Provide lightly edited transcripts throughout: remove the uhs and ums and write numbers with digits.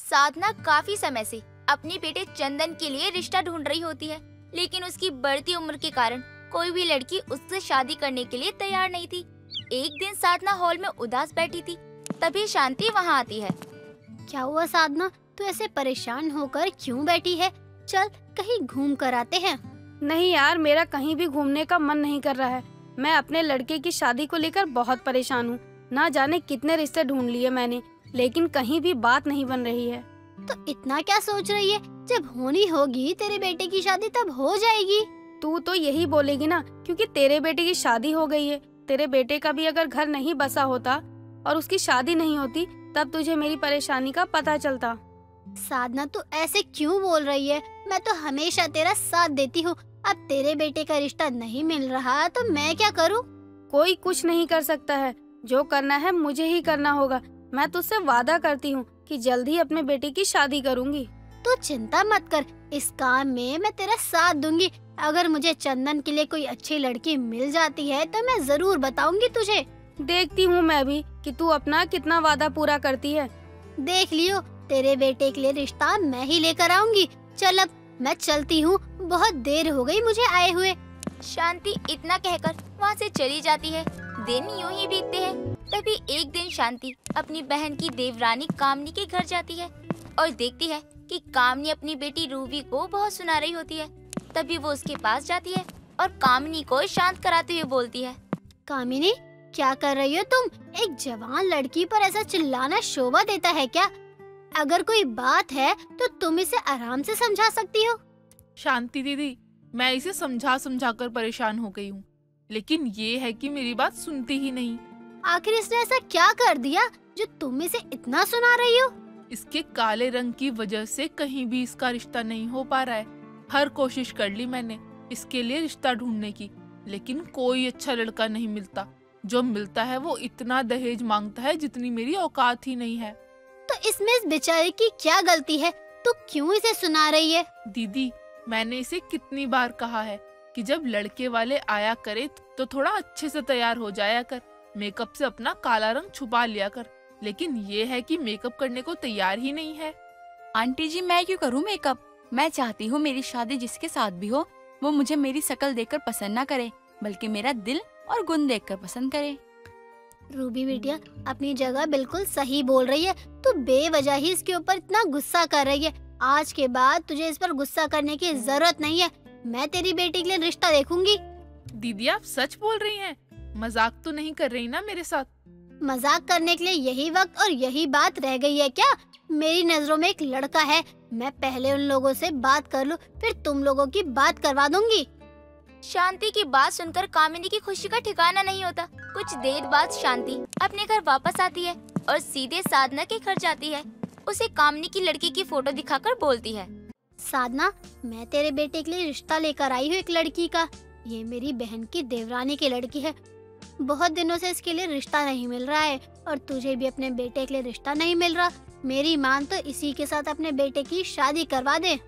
साधना काफी समय से अपने बेटे चंदन के लिए रिश्ता ढूंढ रही होती है, लेकिन उसकी बढ़ती उम्र के कारण कोई भी लड़की उससे शादी करने के लिए तैयार नहीं थी। एक दिन साधना हॉल में उदास बैठी थी, तभी शांति वहाँ आती है। क्या हुआ साधना, तू ऐसे परेशान होकर क्यों बैठी है? चल कहीं घूम कर आते हैं। नहीं यार, मेरा कहीं भी घूमने का मन नहीं कर रहा है। मैं अपने लड़के की शादी को लेकर बहुत परेशान हूँ। ना जाने कितने रिश्ते ढूंढ लिए मैंने, लेकिन कहीं भी बात नहीं बन रही है। तो इतना क्या सोच रही है? जब होनी होगी तेरे बेटे की शादी तब हो जाएगी। तू तो यही बोलेगी ना, क्योंकि तेरे बेटे की शादी हो गई है। तेरे बेटे का भी अगर घर नहीं बसा होता और उसकी शादी नहीं होती, तब तुझे मेरी परेशानी का पता चलता। साधना तू ऐसे क्यों बोल रही है? मैं तो हमेशा तेरा साथ देती हूँ। अब तेरे बेटे का रिश्ता नहीं मिल रहा तो मैं क्या करूँ? कोई कुछ नहीं कर सकता है। जो करना है मुझे ही करना होगा। मैं तुझसे वादा करती हूँ कि जल्द ही अपने बेटे की शादी करूँगी। तू चिंता मत कर, इस काम में मैं तेरा साथ दूंगी। अगर मुझे चंदन के लिए कोई अच्छी लड़की मिल जाती है तो मैं जरूर बताऊंगी तुझे। देखती हूँ मैं भी कि तू अपना कितना वादा पूरा करती है। देख लियो, तेरे बेटे के लिए रिश्ता मैं ही लेकर आऊंगी। चल अब मैं चलती हूँ, बहुत देर हो गई मुझे आए हुए। शांति इतना कहकर वहाँ से चली जाती है। दिन यूं ही बीतते हैं। तभी एक दिन शांति अपनी बहन की देवरानी कामनी के घर जाती है और देखती है कि कामनी अपनी बेटी रूबी को बहुत सुना रही होती है। तभी वो उसके पास जाती है और कामनी को शांत कराते हुए बोलती है, कामिनी क्या कर रही हो तुम? एक जवान लड़की पर ऐसा चिल्लाना शोभा देता है क्या? अगर कोई बात है तो तुम इसे आराम से समझा सकती हो। शांति दीदी, मैं इसे समझा समझा कर परेशान हो गई हूँ, लेकिन ये है कि मेरी बात सुनती ही नहीं। आखिर इसने ऐसा क्या कर दिया जो तुम इसे इतना सुना रही हो? इसके काले रंग की वजह से कहीं भी इसका रिश्ता नहीं हो पा रहा है। हर कोशिश कर ली मैंने इसके लिए रिश्ता ढूंढने की, लेकिन कोई अच्छा लड़का नहीं मिलता। जो मिलता है वो इतना दहेज मांगता है जितनी मेरी औकात ही नहीं है। तो इसमें इस बेचारे की क्या गलती है? तू क्यों इसे सुना रही है? दीदी, मैंने इसे कितनी बार कहा है कि जब लड़के वाले आया करे तो थोड़ा अच्छे से तैयार हो जाया कर, मेकअप से अपना काला रंग छुपा लिया कर, लेकिन ये है कि मेकअप करने को तैयार ही नहीं है। आंटी जी, मैं क्यों करूँ मेकअप? मैं चाहती हूँ मेरी शादी जिसके साथ भी हो वो मुझे मेरी शक्ल देखकर पसंद ना करे, बल्कि मेरा दिल और गुण देखकर पसंद करे। रूबी बिटिया अपनी जगह बिल्कुल सही बोल रही है। तू बेवजह ही इसके ऊपर इतना गुस्सा कर रही है। आज के बाद तुझे इस पर गुस्सा करने की जरूरत नहीं है। मैं तेरी बेटी के लिए रिश्ता देखूंगी। दीदी, आप सच बोल रही हैं? मजाक तो नहीं कर रही ना मेरे साथ? मजाक करने के लिए यही वक्त और यही बात रह गई है क्या? मेरी नजरों में एक लड़का है। मैं पहले उन लोगों से बात कर लूं, फिर तुम लोगों की बात करवा दूंगी। शांति की बात सुनकर कामिनी की खुशी का ठिकाना नहीं होता। कुछ देर बाद शांति अपने घर वापस आती है और सीधे साधना के घर जाती है। उसे कामिनी की लड़की की फोटो दिखाकर बोलती है, साधना, मैं तेरे बेटे के लिए रिश्ता लेकर आई हूँ एक लड़की का। ये मेरी बहन की देवरानी की लड़की है। बहुत दिनों से इसके लिए रिश्ता नहीं मिल रहा है और तुझे भी अपने बेटे के लिए रिश्ता नहीं मिल रहा। मेरी मान तो इसी के साथ अपने बेटे की शादी करवा दे।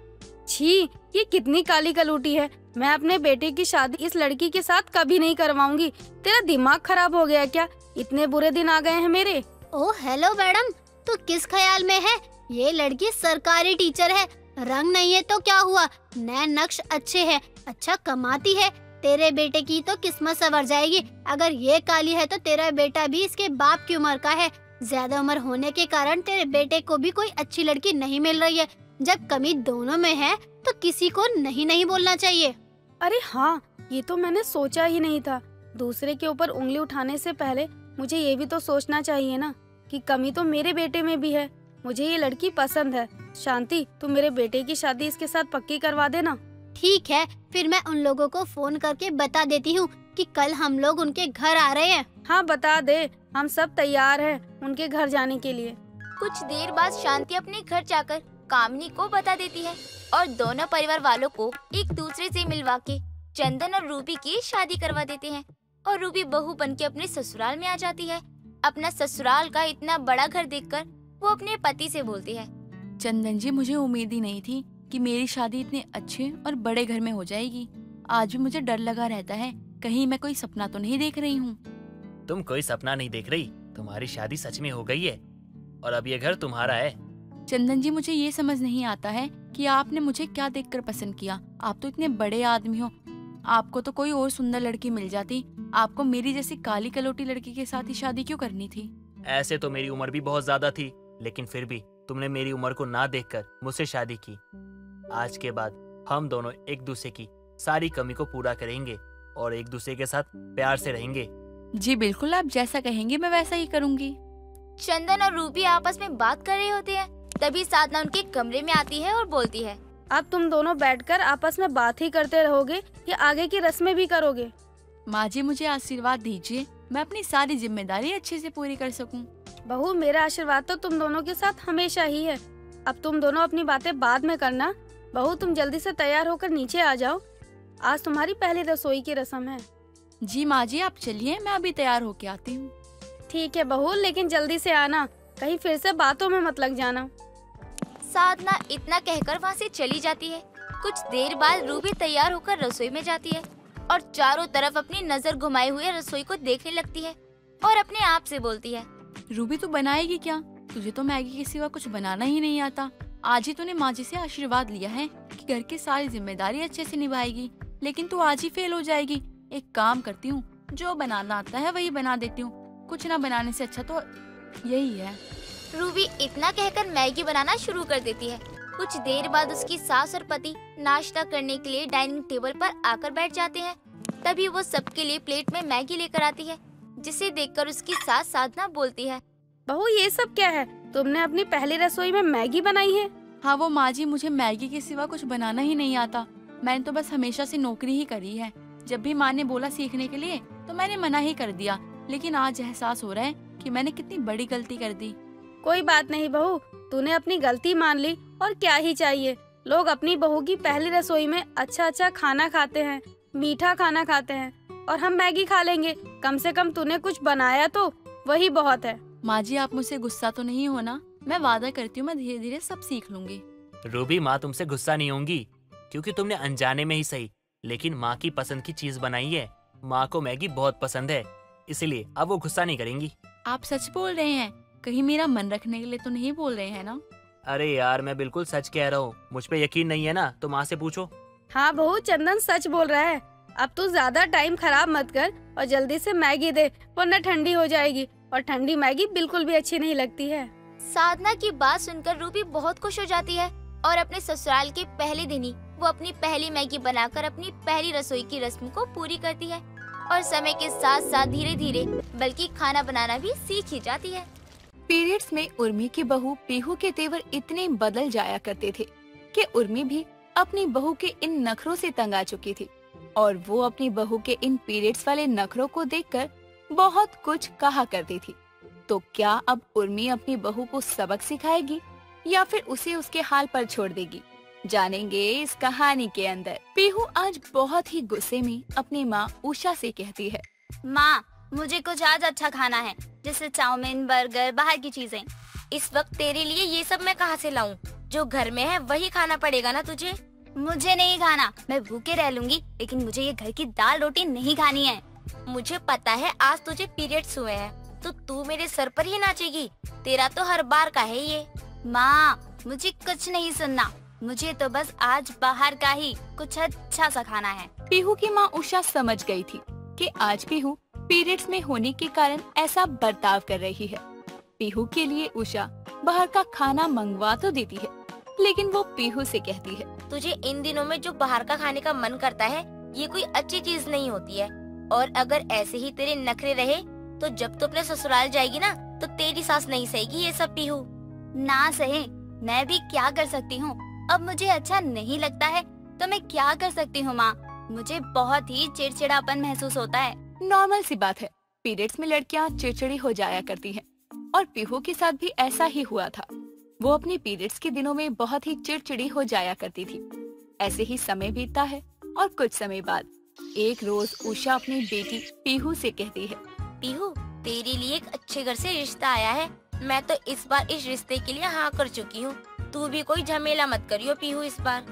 छी, ये कितनी काली कलूटी है। मैं अपने बेटे की शादी इस लड़की के साथ कभी नहीं करवाऊंगी। तेरा दिमाग खराब हो गया क्या? इतने बुरे दिन आ गए हैं मेरे। ओह हेलो मैडम, तू किस ख्याल में है? ये लड़की सरकारी टीचर है। रंग नहीं है तो क्या हुआ, नए नक्श अच्छे हैं, अच्छा कमाती है। तेरे बेटे की तो किस्मत संवर जाएगी। अगर ये काली है तो तेरा बेटा भी इसके बाप की उम्र का है। ज्यादा उम्र होने के कारण तेरे बेटे को भी कोई अच्छी लड़की नहीं मिल रही है। जब कमी दोनों में है तो किसी को नहीं बोलना चाहिए। अरे हाँ, ये तो मैंने सोचा ही नहीं था। दूसरे के ऊपर उंगली उठाने से पहले मुझे ये भी तो सोचना चाहिए ना कि कमी तो मेरे बेटे में भी है। मुझे ये लड़की पसंद है। शांति, तू मेरे बेटे की शादी इसके साथ पक्की करवा देना। ठीक है, फिर मैं उन लोगों को फोन करके बता देती हूँ कि कल हम लोग उनके घर आ रहे हैं। हाँ बता दे, हम सब तैयार हैं उनके घर जाने के लिए। कुछ देर बाद शांति अपने घर जाकर कामिनी को बता देती है और दोनों परिवार वालों को एक दूसरे से मिलवा के चंदन और रूबी की शादी करवा देते हैं और रूबी बहू बनके अपने ससुराल में आ जाती है। अपना ससुराल का इतना बड़ा घर देखकर वो अपने पति से बोलती है, चंदन जी, मुझे उम्मीद ही नहीं थी कि मेरी शादी इतने अच्छे और बड़े घर में हो जाएगी। आज भी मुझे डर लगा रहता है, कहीं मैं कोई सपना तो नहीं देख रही हूँ। तुम कोई सपना नहीं देख रही, तुम्हारी शादी सच में हो गई है और अब ये घर तुम्हारा है। चंदन जी, मुझे ये समझ नहीं आता है कि आपने मुझे क्या देखकर पसंद किया। आप तो इतने बड़े आदमी हो, आपको तो कोई और सुंदर लड़की मिल जाती। आपको मेरी जैसी काली कलोटी लड़की के साथ ही शादी क्यों करनी थी? ऐसे तो मेरी उम्र भी बहुत ज्यादा थी, लेकिन फिर भी तुमने मेरी उम्र को ना देखकर मुझसे शादी की। आज के बाद हम दोनों एक दूसरे की सारी कमी को पूरा करेंगे और एक दूसरे के साथ प्यार से रहेंगे। जी बिल्कुल, आप जैसा कहेंगे मैं वैसा ही करूँगी। चंदन और रूबी आपस में बात कर रहे होते हैं, तभी साधना उनके कमरे में आती है और बोलती है, अब तुम दोनों बैठकर आपस में बात ही करते रहोगे या आगे की रस्में भी करोगे? माँ जी, मुझे आशीर्वाद दीजिए, मैं अपनी सारी जिम्मेदारी अच्छे से पूरी कर सकूं। बहू, मेरा आशीर्वाद तो तुम दोनों के साथ हमेशा ही है। अब तुम दोनों अपनी बातें बाद में करना। बहू, तुम जल्दी से तैयार होकर नीचे आ जाओ, आज तुम्हारी पहली रसोई की रस्म है। जी माँ जी, आप चलिए, मैं अभी तैयार होके आती हूँ। ठीक है बहू, लेकिन जल्दी से आना, कहीं फिर से बातों में मत लग जाना। साधना इतना कहकर वहाँ से चली जाती है। कुछ देर बाद रूबी तैयार होकर रसोई में जाती है और चारों तरफ अपनी नजर घुमाए हुए रसोई को देखने लगती है और अपने आप से बोलती है, रूबी, तू बनाएगी क्या? तुझे तो मैगी के सिवा कुछ बनाना ही नहीं आता। आज ही तूने माँ जी से आशीर्वाद लिया है कि घर की सारी जिम्मेदारी अच्छे से निभाएगी, लेकिन तू आज ही फेल हो जाएगी। एक काम करती हूँ, जो बनाना आता है वही बना देती हूँ। कुछ ना बनाने से अच्छा तो यही है। रूबी इतना कहकर मैगी बनाना शुरू कर देती है। कुछ देर बाद उसकी सास और पति नाश्ता करने के लिए डाइनिंग टेबल पर आकर बैठ जाते हैं। तभी वो सबके लिए प्लेट में मैगी लेकर आती है, जिसे देखकर उसकी सास साधना बोलती है, बहू, ये सब क्या है? तुमने अपनी पहली रसोई में मैगी बनाई है? हाँ वो माँ जी, मुझे मैगी के सिवा कुछ बनाना ही नहीं आता। मैंने तो बस हमेशा से नौकरी ही करी है। जब भी माँ ने बोला सीखने के लिए तो मैंने मना ही कर दिया, लेकिन आज एहसास हो रहा है कि मैंने कितनी बड़ी गलती कर दी। कोई बात नहीं बहू, तूने अपनी गलती मान ली और क्या ही चाहिए। लोग अपनी बहू की पहली रसोई में अच्छा अच्छा खाना खाते हैं, मीठा खाना खाते हैं, और हम मैगी खा लेंगे। कम से कम तूने कुछ बनाया तो वही बहुत है। माँ जी, आप मुझसे गुस्सा तो नहीं होना? मैं वादा करती हूँ मैं धीरे धीरे सब सीख लूंगी। रूबी, माँ तुमसे गुस्सा नहीं होंगी, क्योंकि तुमने अनजाने में ही सही लेकिन माँ की पसंद की चीज बनाई है। माँ को मैगी बहुत पसंद है, इसलिए अब वो गुस्सा नहीं करेंगी। आप सच बोल रहे हैं? कहीं मेरा मन रखने के लिए तो नहीं बोल रहे हैं ना? अरे यार, मैं बिल्कुल सच कह रहा हूँ। मुझ पे यकीन नहीं है ना तो माँ से पूछो। हाँ बहू, चंदन सच बोल रहा है। अब तू ज्यादा टाइम खराब मत कर और जल्दी से मैगी दे, वरना ठंडी हो जाएगी, और ठंडी मैगी बिल्कुल भी अच्छी नहीं लगती है। साधना की बात सुनकर रूबी बहुत खुश हो जाती है और अपने ससुराल के पहले दिन ही वो अपनी पहली मैगी बनाकर अपनी पहली रसोई की रस्म को पूरी करती है और समय के साथ साथ धीरे धीरे बल्कि खाना बनाना भी सीख ही जाती है। पीरियड्स में उर्मी की बहू पीहू के तेवर इतने बदल जाया करते थे कि उर्मी भी अपनी बहू के इन नखरों से तंग आ चुकी थी, और वो अपनी बहू के इन पीरियड्स वाले नखरों को देखकर बहुत कुछ कहा करती थी। तो क्या अब उर्मी अपनी बहू को सबक सिखाएगी या फिर उसे उसके हाल पर छोड़ देगी? जानेंगे इस कहानी के अंदर। पीहू आज बहुत ही गुस्से में अपनी माँ उषा से कहती है, माँ, मुझे कुछ आज अच्छा खाना है, जैसे चाउमीन, बर्गर, बाहर की चीजें। इस वक्त तेरे लिए ये सब मैं कहाँ से लाऊं? जो घर में है वही खाना पड़ेगा ना तुझे। मुझे नहीं खाना, मैं भूखे रह लूंगी, लेकिन मुझे ये घर की दाल रोटी नहीं खानी है। मुझे पता है आज तुझे पीरियड्स हुए हैं तो तू मेरे सर पर ही नाचेगी। तेरा तो हर बार का है ये। माँ, मुझे कुछ नहीं सुनना, मुझे तो बस आज बाहर का ही कुछ अच्छा सा खाना है। पीहू की माँ उषा समझ गई थी कि आज पीहू पीरियड्स में होने के कारण ऐसा बर्ताव कर रही है। पीहू के लिए उषा बाहर का खाना मंगवा तो देती है, लेकिन वो पीहू से कहती है, तुझे इन दिनों में जो बाहर का खाने का मन करता है ये कोई अच्छी चीज नहीं होती है, और अगर ऐसे ही तेरे नखरे रहे तो जब तू अपने ससुराल जाएगी ना तो तेरी सास नहीं सहेगी ये सब। पीहू ना सहे, मैं भी क्या कर सकती हूँ? अब मुझे अच्छा नहीं लगता है तो मैं क्या कर सकती हूँ माँ? मुझे बहुत ही चिड़चिड़ापन महसूस होता है। नॉर्मल सी बात है, पीरियड्स में लड़कियाँ चिड़चिड़ी हो जाया करती हैं, और पीहू के साथ भी ऐसा ही हुआ था। वो अपने पीरियड्स के दिनों में बहुत ही चिड़चिड़ी हो जाया करती थी। ऐसे ही समय बीतता है और कुछ समय बाद एक रोज उषा अपनी बेटी पीहू से कहती है, पीहू, तेरे लिए एक अच्छे घर से रिश्ता आया है। मैं तो इस बार इस रिश्ते के लिए हाँ कर चुकी हूँ। तू भी कोई झमेला मत करियो पीहू इस बार।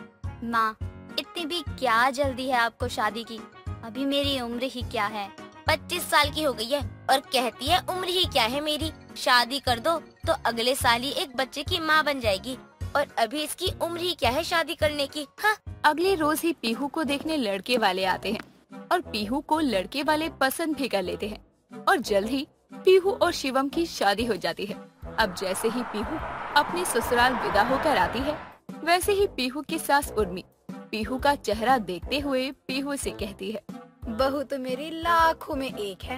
माँ, इतनी भी क्या जल्दी है आपको शादी की? अभी मेरी उम्र ही क्या है? 25 साल की हो गई है और कहती है उम्र ही क्या है मेरी। शादी कर दो तो अगले साल ही एक बच्चे की माँ बन जाएगी, और अभी इसकी उम्र ही क्या है शादी करने की। हाँ। अगले रोज ही पीहू को देखने लड़के वाले आते हैं और पीहू को लड़के वाले पसंद भी कर लेते हैं और जल्द ही पीहू और शिवम की शादी हो जाती है। अब जैसे ही पीहू अपने ससुराल विदा होकर आती है, वैसे ही पीहू की सास उर्मी पीहू का चेहरा देखते हुए पीहू से कहती है, बहू तो मेरी लाखों में एक है।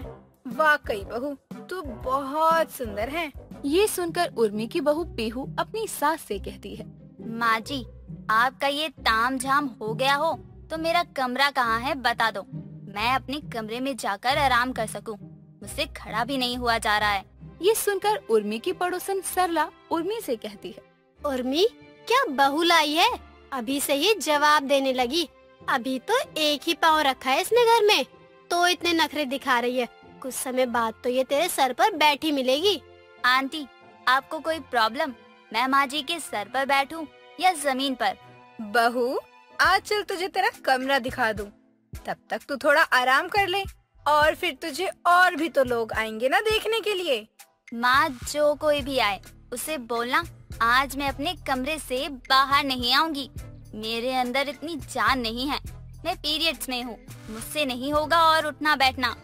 वाकई बहू तू बहुत सुंदर है। ये सुनकर उर्मी की बहू पीहू अपनी सास से कहती है, माँ जी, आपका ये ताम झाम हो गया हो तो मेरा कमरा कहाँ है बता दो, मैं अपने कमरे में जाकर आराम कर सकूं। मुझसे खड़ा भी नहीं हुआ जा रहा है। ये सुनकर उर्मी की पड़ोसन सरला उर्मी से कहती है, उर्मी क्या बहू लाई है? अभी से ही जवाब देने लगी। अभी तो एक ही पाँव रखा है इसने घर में, तो इतने नखरे दिखा रही है। कुछ समय बाद तो ये तेरे सर पर बैठी मिलेगी। आंटी, आपको कोई प्रॉब्लम मैं माँ जी के सर पर बैठूं या जमीन पर? बहू आज चल तुझे तेरा कमरा दिखा दूं, तब तक तू थोड़ा आराम कर ले और फिर तुझे और भी तो लोग आएंगे ना देखने के लिए। माँ, जो कोई भी आए उसे बोलना आज मैं अपने कमरे से बाहर नहीं आऊंगी। मेरे अंदर इतनी जान नहीं है, मैं पीरियड्स में हूँ, मुझसे नहीं होगा और उठना बैठना।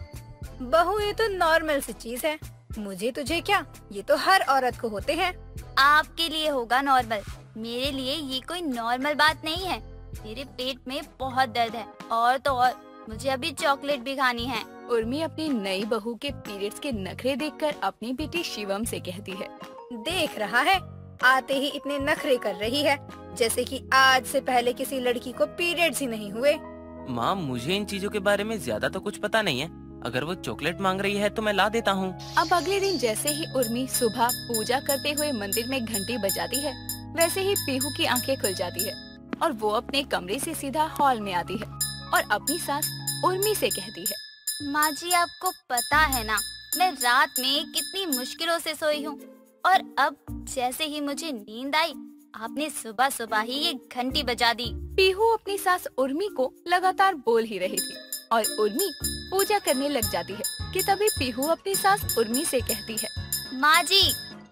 बहू ये तो नॉर्मल सी चीज है, मुझे तुझे क्या, ये तो हर औरत को होते हैं। आपके लिए होगा नॉर्मल, मेरे लिए ये कोई नॉर्मल बात नहीं है। मेरे पेट में बहुत दर्द है और तो और मुझे अभी चॉकलेट भी खानी है। उर्मी अपनी नई बहू के पीरियड्स के नखरे देखकर अपनी बेटी शिवम से कहती है, देख रहा है, आते ही इतने नखरे कर रही है जैसे कि आज से पहले किसी लड़की को पीरियड्स ही नहीं हुए। माँ, मुझे इन चीजों के बारे में ज्यादा तो कुछ पता नहीं है। अगर वो चॉकलेट मांग रही है तो मैं ला देता हूँ। अब अगले दिन जैसे ही उर्मी सुबह पूजा करते हुए मंदिर में घंटी बजाती है, वैसे ही पीहू की आंखें खुल जाती है और वो अपने कमरे से सीधा हॉल में आती है और अपनी सास उर्मी से कहती है, माँ जी, आपको पता है ना मैं रात में कितनी मुश्किलों से सोई हूँ, और अब जैसे ही मुझे नींद आई आपने सुबह सुबह ही ये घंटी बजा दी। पीहू अपनी सास उर्मी को लगातार बोल ही रही थी और उर्मी पूजा करने लग जाती है कि तभी पीहू अपनी सास उर्मी से कहती है, माँ जी,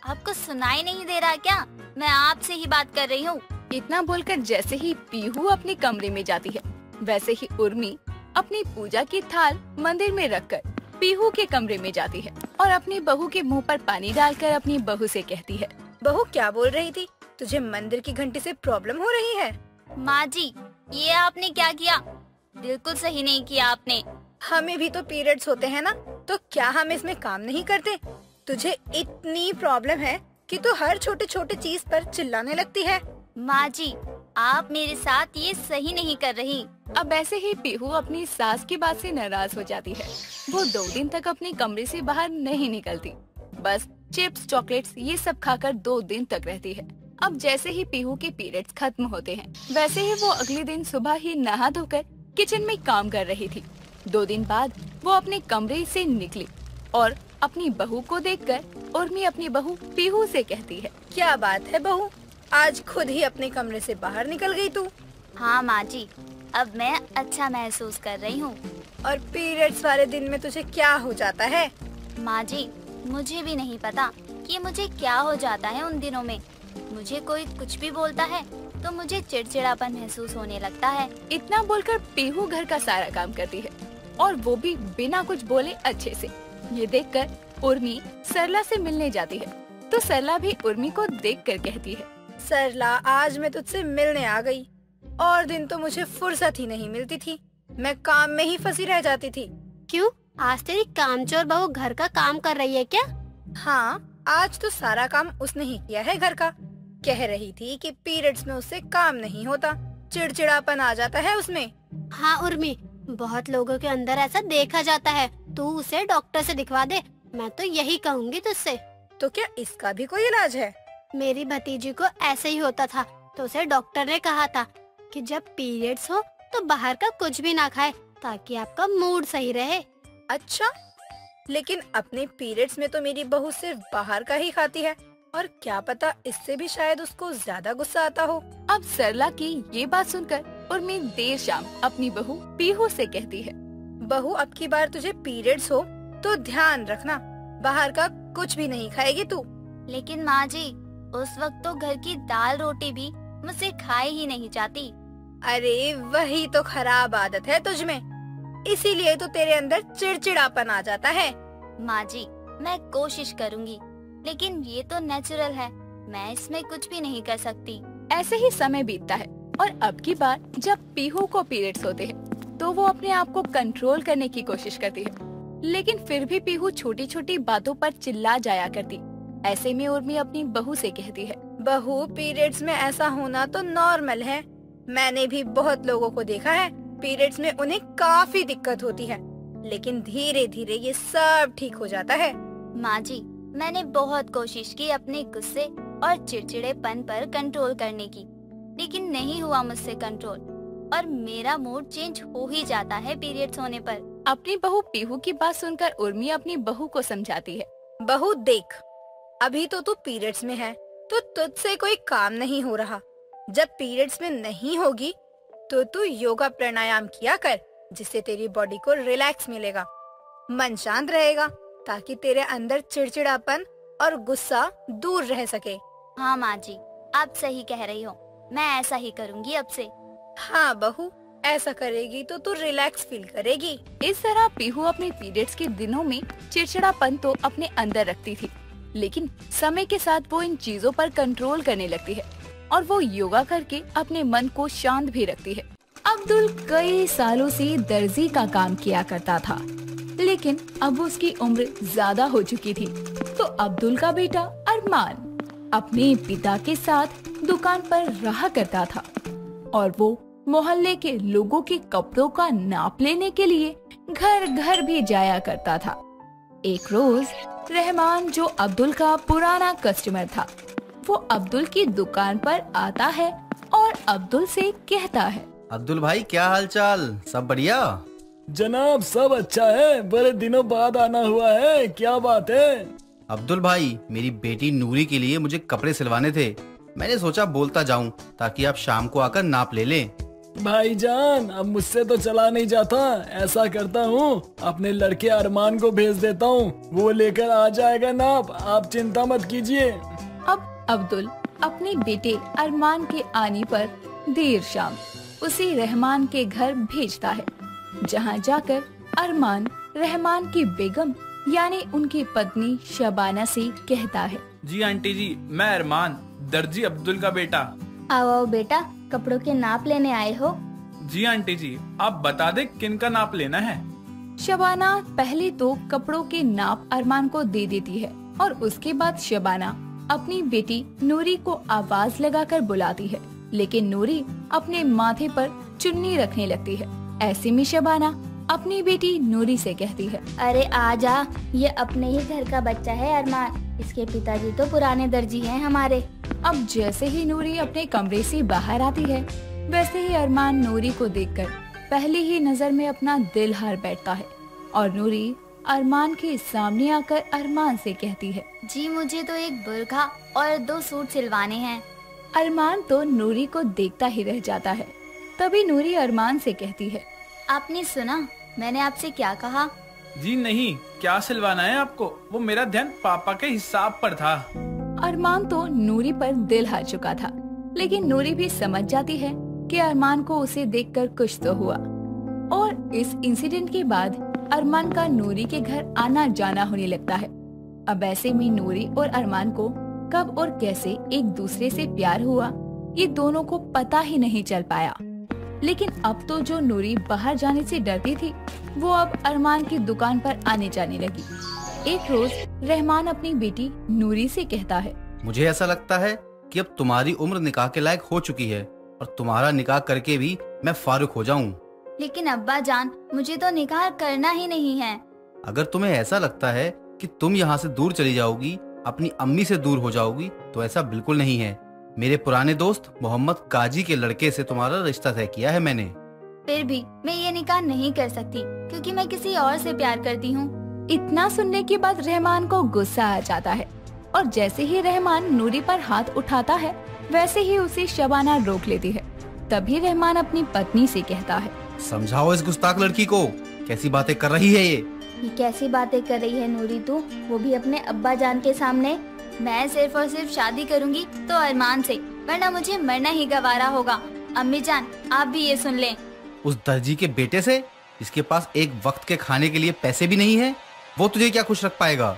आपको सुनाई नहीं दे रहा क्या? मैं आपसे ही बात कर रही हूँ। इतना बोलकर जैसे ही पीहू अपने कमरे में जाती है, वैसे ही उर्मी अपनी पूजा की थाल मंदिर में रखकर पीहू के कमरे में जाती है और अपनी बहू के मुंह पर पानी डालकर अपनी बहू से कहती है, बहू क्या बोल रही थी? तुझे मंदिर की घंटी से प्रॉब्लम हो रही है? माँ जी, ये आपने क्या किया? बिल्कुल सही नहीं किया आपने। हमें भी तो पीरियड्स होते हैं ना, तो क्या हम इसमें काम नहीं करते? तुझे इतनी प्रॉब्लम है कि तू हर छोटे छोटे चीज पर चिल्लाने लगती है। माँ जी, आप मेरे साथ ये सही नहीं कर रही। अब ऐसे ही पीहू अपनी सास की बात से नाराज हो जाती है। वो 2 दिन तक अपने कमरे से बाहर नहीं निकलती, बस चिप्स चॉकलेट्स ये सब खाकर 2 दिन तक रहती है। अब जैसे ही पीहू के पीरियड्स खत्म होते हैं, वैसे ही वो अगले दिन सुबह ही नहा धोकर किचन में काम कर रही थी। 2 दिन बाद वो अपने कमरे से निकली और अपनी बहू को देखकर उर्मी अपनी बहू पीहू से कहती है, क्या बात है बहू, आज खुद ही अपने कमरे से बाहर निकल गई तू? हाँ माँ जी, अब मैं अच्छा महसूस कर रही हूँ। और पीरियड्स वाले दिन में तुझे क्या हो जाता है? माँ जी, मुझे भी नहीं पता कि मुझे क्या हो जाता है उन दिनों में। मुझे कोई कुछ भी बोलता है तो मुझे चिड़चिड़ापन महसूस होने लगता है। इतना बोलकर पीहू घर का सारा काम करती है और वो भी बिना कुछ बोले अच्छे से। ये देखकर उर्मी सरला से मिलने जाती है, तो सरला भी उर्मी को देखकर कहती है, सरला, आज मैं तुझसे मिलने आ गई। और दिन तो मुझे फुर्सत ही नहीं मिलती थी, मैं काम में ही फंसी रह जाती थी। क्यों, आज तेरी कामचोर बहू घर का काम कर रही है क्या? हाँ, आज तो सारा काम उसने ही किया है घर का। कह रही थी कि पीरियड्स में उससे काम नहीं होता, चिड़चिड़ापन आ जाता है उसमें। हाँ उर्मी, बहुत लोगों के अंदर ऐसा देखा जाता है, तू उसे डॉक्टर से दिखवा दे। मैं तो यही कहूँगी तुझसे। तो क्या इसका भी कोई इलाज है? मेरी भतीजी को ऐसे ही होता था, तो उसे डॉक्टर ने कहा था कि जब पीरियड्स हो तो बाहर का कुछ भी ना खाए ताकि आपका मूड सही रहे। अच्छा, लेकिन अपने पीरियड्स में तो मेरी बहू सिर्फ बाहर का ही खाती है, और क्या पता इससे भी शायद उसको ज्यादा गुस्सा आता हो। अब सरला की ये बात सुनकर उर्मी देर शाम अपनी बहू पीहू से कहती है, बहू, अब की बार तुझे पीरियड्स हो तो ध्यान रखना, बाहर का कुछ भी नहीं खाएगी तू। लेकिन माँ जी, उस वक्त तो घर की दाल रोटी भी मुझसे खाई ही नहीं जाती। अरे वही तो खराब आदत है तुझमें, इसीलिए तो तेरे अंदर चिड़चिड़ापन आ जाता है। माँ जी, मैं कोशिश करूँगी, लेकिन ये तो नेचुरल है, मैं इसमें कुछ भी नहीं कर सकती। ऐसे ही समय बीतता है और अब की बार जब पीहू को पीरियड्स होते हैं तो वो अपने आप को कंट्रोल करने की कोशिश करती है, लेकिन फिर भी पीहू छोटी छोटी बातों पर चिल्ला जाया करती। ऐसे में उर्मी अपनी बहू से कहती है, बहू, पीरियड्स में ऐसा होना तो नॉर्मल है। मैंने भी बहुत लोगों को देखा है, पीरियड्स में उन्हें काफी दिक्कत होती है, लेकिन धीरे धीरे ये सब ठीक हो जाता है। माँ जी, मैंने बहुत कोशिश की अपने गुस्से और चिड़चिड़ेपन पर कंट्रोल करने की, लेकिन नहीं हुआ मुझसे कंट्रोल और मेरा मूड चेंज हो ही जाता है पीरियड्स होने पर। अपनी बहू पीहू की बात सुनकर उर्मी अपनी बहू को समझाती है, बहू देख, अभी तो तू पीरियड्स में है तो तुझसे कोई काम नहीं हो रहा। जब पीरियड्स में नहीं होगी तो तू योगा प्राणायाम किया कर, जिससे तेरी बॉडी को रिलैक्स मिलेगा, मन शांत रहेगा, ताकि तेरे अंदर चिड़चिड़ापन और गुस्सा दूर रह सके। हाँ माँ जी, आप सही कह रही हो, मैं ऐसा ही करूँगी अब से। हाँ बहू, ऐसा करेगी तो तू रिलैक्स फील करेगी। इस तरह पीहू अपने पीरियड्स के दिनों में चिड़चिड़ापन तो अपने अंदर रखती थी, लेकिन समय के साथ वो इन चीजों पर कंट्रोल करने लगती है और वो योगा करके अपने मन को शांत भी रखती है। अब्दुल कई सालों से दर्जी का काम किया करता था, लेकिन अब उसकी उम्र ज्यादा हो चुकी थी, तो अब्दुल का बेटा अरमान अपने पिता के साथ दुकान पर रहा करता था और वो मोहल्ले के लोगों के कपड़ों का नाप लेने के लिए घर घर भी जाया करता था। एक रोज रहमान, जो अब्दुल का पुराना कस्टमर था, वो अब्दुल की दुकान पर आता है और अब्दुल से कहता है, अब्दुल भाई क्या हाल चाल, सब बढ़िया? जनाब सब अच्छा है, बड़े दिनों बाद आना हुआ है, क्या बात है? अब्दुल भाई, मेरी बेटी नूरी के लिए मुझे कपड़े सिलवाने थे, मैंने सोचा बोलता जाऊं ताकि आप शाम को आकर नाप ले लें। भाईजान, अब मुझसे तो चला नहीं जाता, ऐसा करता हूँ अपने लड़के अरमान को भेज देता हूँ, वो लेकर आ जाएगा नाप, आप चिंता मत कीजिए। अब अब्दुल अपने बेटे अरमान के आने पर देर शाम उसे रहमान के घर भेजता है, जहाँ जाकर अरमान रहमान की बेगम यानी उनकी पत्नी शबाना से कहता है, जी आंटी जी, मैं अरमान, दर्जी अब्दुल का बेटा। आओ बेटा, कपड़ों के नाप लेने आए हो? जी आंटी जी, आप बता दे किन का नाप लेना है। शबाना पहले तो कपड़ों के नाप अरमान को दे देती है और उसके बाद शबाना अपनी बेटी नूरी को आवाज लगाकर बुलाती है, लेकिन नूरी अपने माथे पर चुन्नी रखने लगती है। ऐसे में शबाना अपनी बेटी नूरी से कहती है, अरे आजा, ये अपने ही घर का बच्चा है अरमान, इसके पिताजी तो पुराने दर्जी हैं हमारे। अब जैसे ही नूरी अपने कमरे से बाहर आती है, वैसे ही अरमान नूरी को देखकर पहली ही नजर में अपना दिल हार बैठता है और नूरी अरमान के सामने आकर अरमान से कहती है, जी मुझे तो एक बुर्का और 2 सूट सिलवाने हैं। अरमान तो नूरी को देखता ही रह जाता है। तभी नूरी अरमान से कहती है, आपने सुना मैंने आपसे क्या कहा? जी नहीं, क्या सिलवाना है आपको? वो मेरा ध्यान पापा के हिसाब पर था। अरमान तो नूरी पर दिल हार चुका था, लेकिन नूरी भी समझ जाती है कि अरमान को उसे देखकर कुछ तो हुआ और इस इंसिडेंट के बाद अरमान का नूरी के घर आना जाना होने लगता है। अब ऐसे में नूरी और अरमान को कब और कैसे एक दूसरे से प्यार हुआ, ये दोनों को पता ही नहीं चल पाया। लेकिन अब तो जो नूरी बाहर जाने से डरती थी, वो अब अरमान की दुकान पर आने जाने लगी। एक रोज रहमान अपनी बेटी नूरी से कहता है, मुझे ऐसा लगता है कि अब तुम्हारी उम्र निकाह के लायक हो चुकी है और तुम्हारा निकाह करके भी मैं फारुक हो जाऊं। लेकिन अब्बा जान, मुझे तो निकाह करना ही नहीं है। अगर तुम्हें ऐसा लगता है कि तुम यहाँ से दूर चली जाओगी, अपनी अम्मी से दूर हो जाओगी, तो ऐसा बिल्कुल नहीं है। मेरे पुराने दोस्त मोहम्मद काजी के लड़के से तुम्हारा रिश्ता तय किया है मैंने। फिर भी मैं ये निकाह नहीं कर सकती, क्योंकि मैं किसी और से प्यार करती हूँ। इतना सुनने के बाद रहमान को गुस्सा आ जाता है और जैसे ही रहमान नूरी पर हाथ उठाता है, वैसे ही उसे शबाना रोक लेती है। तभी रहमान अपनी पत्नी से कहता है, समझाओ इस गुस्ताख लड़की को, कैसी बातें कर रही है ये। ये कैसी बातें कर रही है नूरी तू, वो भी अपने अब्बा जान के सामने। मैं सिर्फ और सिर्फ शादी करूंगी तो अरमान से, वरना मुझे मरना ही गवारा होगा। अम्मी जान आप भी ये सुन लें। उस दर्जी के बेटे से, जिसके पास एक वक्त के खाने के लिए पैसे भी नहीं है, वो तुझे क्या खुश रख पाएगा?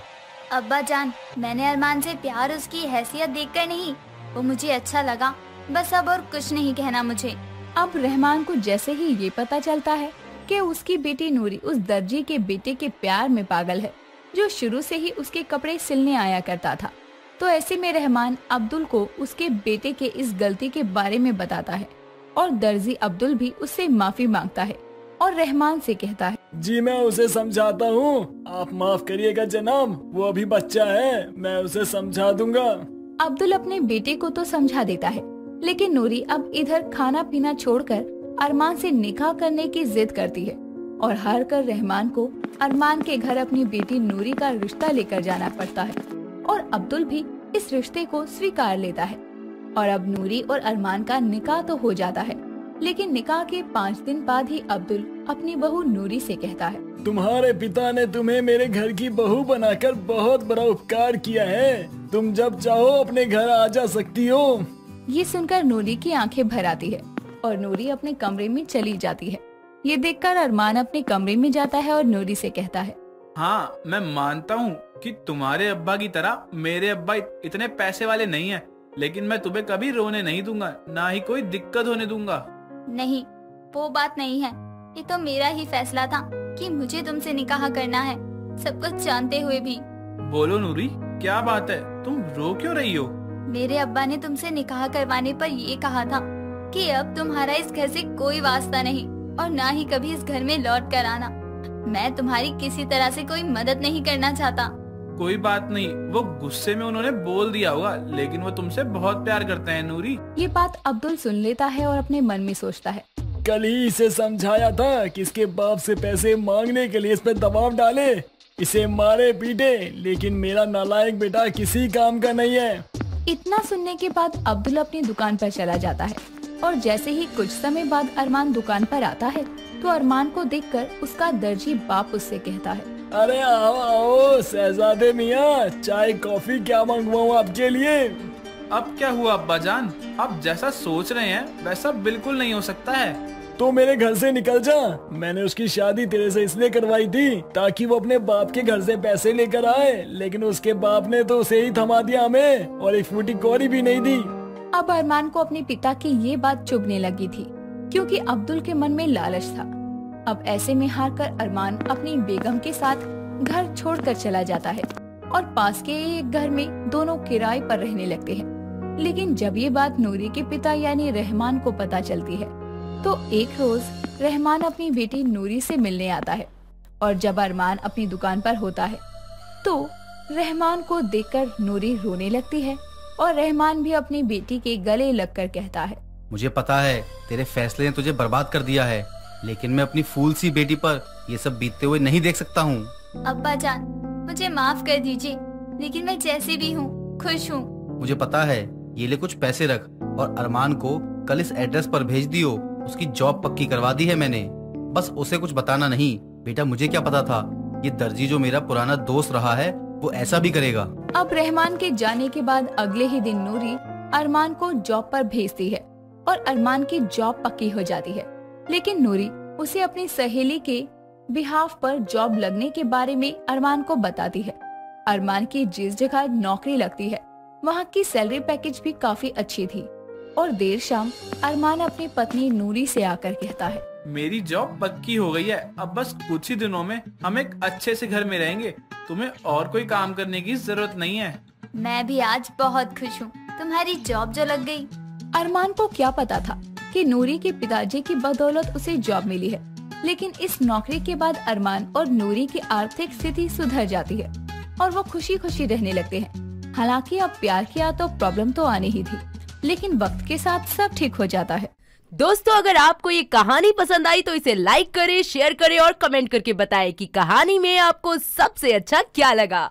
अब्बा जान, मैंने अरमान से प्यार उसकी हैसियत देखकर नहीं, वो मुझे अच्छा लगा, बस अब और कुछ नहीं कहना मुझे। अब रहमान को जैसे ही ये पता चलता है कि उसकी बेटी नूरी उस दर्जी के बेटे के प्यार में पागल है, जो शुरू से ही उसके कपड़े सिलने आया करता था, तो ऐसे में रहमान अब्दुल को उसके बेटे के इस गलती के बारे में बताता है और दर्जी अब्दुल भी उससे माफी मांगता है और रहमान से कहता है, जी मैं उसे समझाता हूँ, आप माफ करिएगा जनाब, वो अभी बच्चा है, मैं उसे समझा दूंगा। अब्दुल अपने बेटे को तो समझा देता है, लेकिन नूरी अब इधर खाना पीना छोड़कर अरमान से निकाह करने की जिद करती है और हार कर रहमान को अरमान के घर अपनी बेटी नूरी का रिश्ता लेकर जाना पड़ता है और अब्दुल भी इस रिश्ते को स्वीकार लेता है और अब नूरी और अरमान का निकाह तो हो जाता है। लेकिन निकाह के 5 दिन बाद ही अब्दुल अपनी बहू नूरी से कहता है, तुम्हारे पिता ने तुम्हें मेरे घर की बहू बनाकर बहुत बड़ा उपकार किया है, तुम जब चाहो अपने घर आ जा सकती हो। ये सुनकर नूरी की आंखें भर आती है और नूरी अपने कमरे में चली जाती है। ये देखकर अरमान अपने कमरे में जाता है और नूरी से कहता है, हाँ मैं मानता हूँ कि तुम्हारे अब्बा की तरह मेरे अब्बा इतने पैसे वाले नहीं है, लेकिन मैं तुम्हें कभी रोने नहीं दूंगा, ना ही कोई दिक्कत होने दूंगा। नहीं, वो बात नहीं है, ये तो मेरा ही फैसला था कि मुझे तुमसे निकाह करना है, सब कुछ जानते हुए भी। बोलो नूरी, क्या बात है, तुम रो क्यों रही हो? मेरे अब्बा ने तुमसे निकाह करवाने पर ये कहा था कि अब तुम्हारा इस घर से कोई वास्ता नहीं और ना ही कभी इस घर में लौट कर आना। मैं तुम्हारी किसी तरह से कोई मदद नहीं करना चाहता। कोई बात नहीं, वो गुस्से में उन्होंने बोल दिया होगा, लेकिन वो तुमसे बहुत प्यार करते हैं नूरी। ये बात अब्दुल सुन लेता है और अपने मन में सोचता है, कल ही इसे समझाया था कि इसके बाप से पैसे मांगने के लिए इस पे दबाव डाले, इसे मारे पीटे, लेकिन मेरा नालायक बेटा किसी काम का नहीं है। इतना सुनने के बाद अब्दुल अपनी दुकान पर चला जाता है और जैसे ही कुछ समय बाद अरमान दुकान पर आता है तो अरमान को देखकर उसका दर्जी बाप उससे कहता है, अरे आओ आओ शहजादे मियाँ, चाय कॉफी क्या मंगवाऊँ आपके लिए? अब क्या हुआ अब्बा जान, आप जैसा सोच रहे हैं वैसा बिल्कुल नहीं हो सकता है। तो मेरे घर से निकल जा, मैंने उसकी शादी तेरे से इसलिए करवाई थी ताकि वो अपने बाप के घर से पैसे लेकर आए, लेकिन उसके बाप ने तो उसे ही थमा दिया हमें और एक फूटी कौड़ी भी नहीं दी। अब अरमान को अपने पिता की ये बात चुभने लगी थी, क्योंकि अब्दुल के मन में लालच था। अब ऐसे में हार कर अरमान अपनी बेगम के साथ घर छोड़कर चला जाता है और पास के एक घर में दोनों किराए पर रहने लगते हैं। लेकिन जब ये बात नूरी के पिता यानी रहमान को पता चलती है तो एक रोज रहमान अपनी बेटी नूरी से मिलने आता है और जब अरमान अपनी दुकान पर होता है तो रहमान को देखकर नूरी रोने लगती है और रहमान भी अपनी बेटी के गले लगकर कहता है, मुझे पता है तेरे फैसले ने तुझे बर्बाद कर दिया है, लेकिन मैं अपनी फूल सी बेटी पर ये सब बीतते हुए नहीं देख सकता हूँ। अब्बा जान, मुझे माफ कर दीजिए, लेकिन मैं जैसी भी हूँ खुश हूँ। मुझे पता है, ये ले कुछ पैसे रख और अरमान को कल इस एड्रेस पर भेज दियो, उसकी जॉब पक्की करवा दी है मैंने, बस उसे कुछ बताना नहीं। बेटा मुझे क्या पता था ये दर्जी जो मेरा पुराना दोस्त रहा है वो ऐसा भी करेगा। अब रहमान के जाने के बाद अगले ही दिन नूरी अरमान को जॉब पर भेजती है और अरमान की जॉब पक्की हो जाती है। लेकिन नूरी उसे अपनी सहेली के बिहाफ पर जॉब लगने के बारे में अरमान को बताती है। अरमान की जिस जगह नौकरी लगती है वहाँ की सैलरी पैकेज भी काफी अच्छी थी और देर शाम अरमान अपनी पत्नी नूरी से आकर कहता है, मेरी जॉब पक्की हो गई है, अब बस कुछ ही दिनों में हम एक अच्छे से घर में रहेंगे, तुम्हें और कोई काम करने की जरूरत नहीं है। मैं भी आज बहुत खुश हूँ, तुम्हारी जॉब जो लग गई। अरमान को क्या पता था कि नूरी के पिताजी की बदौलत उसे जॉब मिली है, लेकिन इस नौकरी के बाद अरमान और नूरी की आर्थिक स्थिति सुधर जाती है और वो खुशी खुशी रहने लगते हैं। हालांकि अब प्यार किया तो प्रॉब्लम तो आनी ही थी, लेकिन वक्त के साथ सब ठीक हो जाता है। दोस्तों अगर आपको ये कहानी पसंद आई तो इसे लाइक करें, शेयर करें और कमेंट करके बताएं कि कहानी में आपको सबसे अच्छा क्या लगा।